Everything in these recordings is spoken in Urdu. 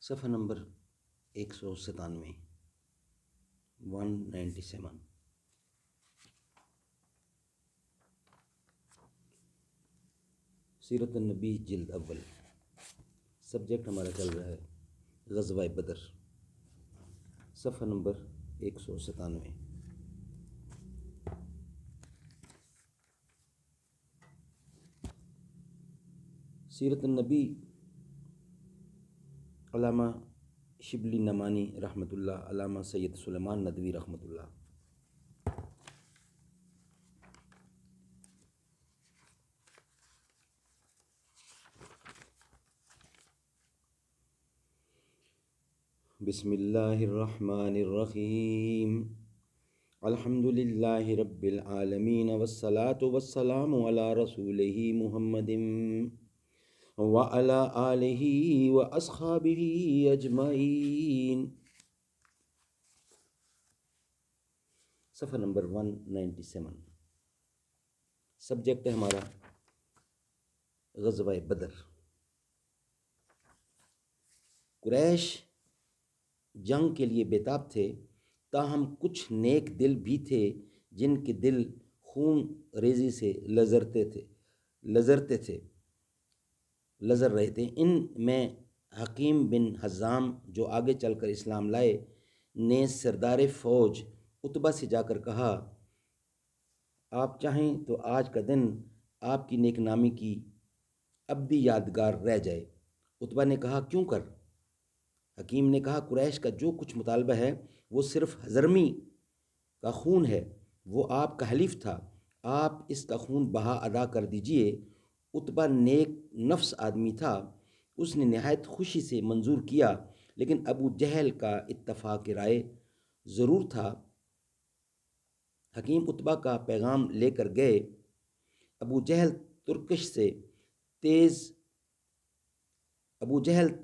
صفحہ نمبر 197 197۔ سیرت النبی جلد اول۔ سبجیکٹ ہمارا چل رہا ہے غزوہ بدر، صفحہ نمبر 197۔ سیرت النبی علامہ شبلی نعمانی رحمۃ اللہ، علامہ سید سلیمان ندوی رحمۃ اللہ۔ بسم اللہ الرحمن الرحیم، الحمد للہ رب العالمین والصلاة والسلام علی رسولہ محمد وعلی آلہ واصحابہ اجمعین۔ صفحہ نمبر 197۔ سبجیکٹ ہے ہمارا غزوہ بدر۔ قریش جنگ کے لیے بےتاب تھے، تاہم کچھ نیک دل بھی تھے جن کے دل خون ریزی سے لرز رہے تھے۔ ان میں حکیم بن حزام، جو آگے چل کر اسلام لائے، نے سردار فوج عتبہ سے جا کر کہا، آپ چاہیں تو آج کا دن آپ کی نیک نامی کی ابدی یادگار رہ جائے۔ عتبہ نے کہا، کیوں کر؟ حکیم نے کہا، قریش کا جو کچھ مطالبہ ہے وہ صرف حضرمی کا خون ہے، وہ آپ کا حلیف تھا، آپ اس کا خون بہا ادا کر دیجئے۔ عتبہ نیک نفس آدمی تھا، اس نے نہایت خوشی سے منظور کیا، لیکن ابو جہل کا اتفاق رائے ضرور تھا۔ حکیم عتبہ کا پیغام لے کر گئے۔ ابو جہل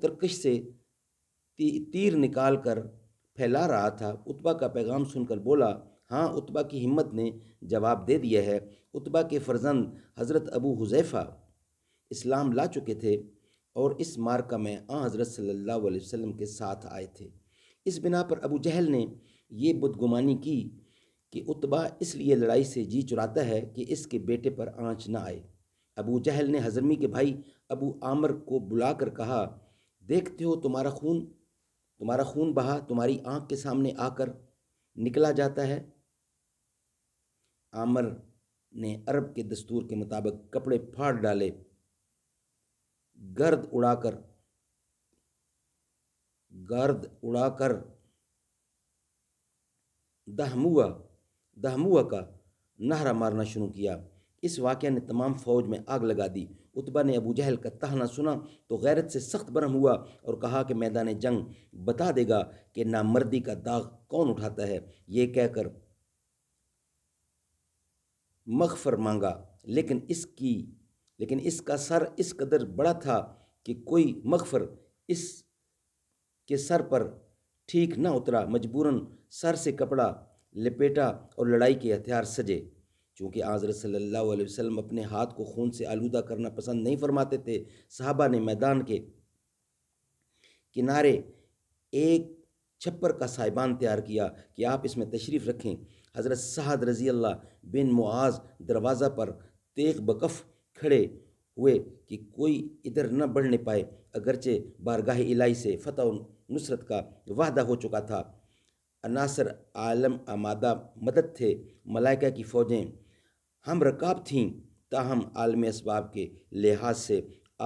ترکش سے تیر نکال کر پھیلا رہا تھا۔ عتبہ کا پیغام سن کر بولا، ہاں، عتبہ کی ہمت نے جواب دے دیا ہے۔ عتبہ کے فرزند حضرت ابو حذیفہ اسلام لا چکے تھے اور اس معرکہ میں آن حضرت صلی اللہ علیہ وسلم کے ساتھ آئے تھے۔ اس بنا پر ابو جہل نے یہ بدگمانی کی کہ عتبہ اس لیے لڑائی سے جی چراتا ہے کہ اس کے بیٹے پر آنچ نہ آئے۔ ابو جہل نے حضرمی کے بھائی ابو عامر کو بلا کر کہا، دیکھتے ہو تمہارا خون بہا تمہاری آنکھ کے سامنے آ کر نکلا جاتا ہے۔ عامر نے عرب کے دستور کے مطابق کپڑے پھاڑ ڈالے، گرد اڑا کر دہموا کا نعرہ مارنا شروع کیا۔ اس واقعہ نے تمام فوج میں آگ لگا دی۔ عتبہ نے ابو جہل کا طعنہ سنا تو غیرت سے سخت برہم ہوا اور کہا کہ میدان جنگ بتا دے گا کہ نامردی کا داغ کون اٹھاتا ہے۔ یہ کہہ کر مغفر مانگا، لیکن اس کا سر اس قدر بڑا تھا کہ کوئی مغفر اس کے سر پر ٹھیک نہ اترا۔ مجبوراً سر سے کپڑا لپیٹا اور لڑائی کے ہتھیار سجے۔ چونکہ حضرت صلی اللہ علیہ وسلم اپنے ہاتھ کو خون سے آلودہ کرنا پسند نہیں فرماتے تھے، صحابہ نے میدان کے کنارے ایک چھپر کا سائبان تیار کیا کہ آپ اس میں تشریف رکھیں۔ حضرت سعد رضی اللہ بن معاذ دروازہ پر تیغ بکف کھڑے ہوئے کہ کوئی ادھر نہ بڑھنے پائے، اگرچہ بارگاہ الہی سے فتح و نصرت کا وعدہ ہو چکا تھا۔ عناصر عالم آمادہ مدد تھے، ملائکہ کی فوجیں ہم رکاب تھیں، تاہم عالم اسباب کے لحاظ سے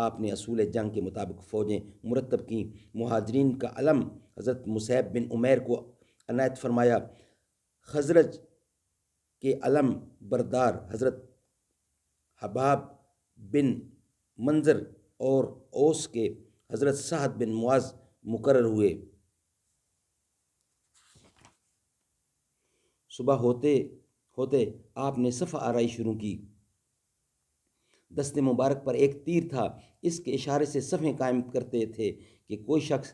آپ نے اصول جنگ کے مطابق فوجیں مرتب کیں۔ مہاجرین کا علم حضرت مصعب بن عمیر کو عنایت فرمایا، خزرج کے علم بردار حضرت حباب بن منظر اور اوس کے حضرت سعد بن معاذ مقرر ہوئے۔ صبح ہوتے آپ نے صف آرائی شروع کی۔ دست مبارک پر ایک تیر تھا، اس کے اشارے سے صفیں قائم کرتے تھے کہ کوئی شخص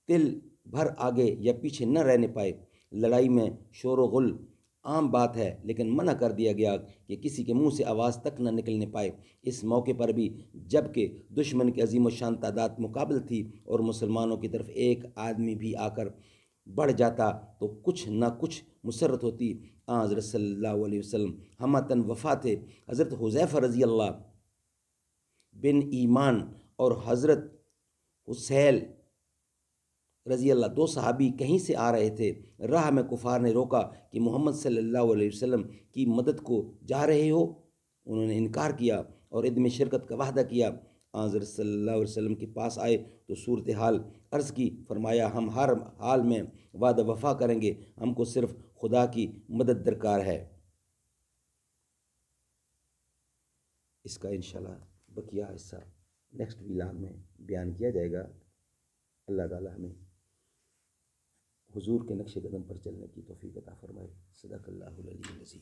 تل بھر آگے یا پیچھے نہ رہنے پائے۔ لڑائی میں شور و غل عام بات ہے، لیکن منع کر دیا گیا کہ کسی کے منہ سے آواز تک نہ نکلنے پائے۔ اس موقع پر بھی جب کہ دشمن کی عظیم و شان تعداد مقابل تھی اور مسلمانوں کی طرف ایک آدمی بھی آ کر بڑھ جاتا تو کچھ نہ کچھ مسرت ہوتی۔ حضرت صلی اللہ علیہ وسلم ہمتاً وفا تھے۔ حضرت حذیفہ رضی اللہ بن ایمان اور حضرت حسیل رضی اللہ، دو صحابی کہیں سے آ رہے تھے۔ راہ میں کفار نے روکا کہ محمد صلی اللہ علیہ وسلم کی مدد کو جا رہے ہو؟ انہوں نے انکار کیا اور عدم شرکت کا وعدہ کیا۔ حضرت صلی اللہ علیہ وسلم کے پاس آئے تو صورتحال عرض کی، فرمایا ہم ہر حال میں وعدہ وفا کریں گے، ہم کو صرف خدا کی مدد درکار ہے۔ اس کا انشاءاللہ بقیہ حصہ نیکسٹ ویلاگ میں بیان کیا جائے گا۔ اللہ تعالی ہمیں حضور کے نقش قدم پر چلنے کی توفیق عطا فرمائے۔ صدق اللہ العلی العظیم۔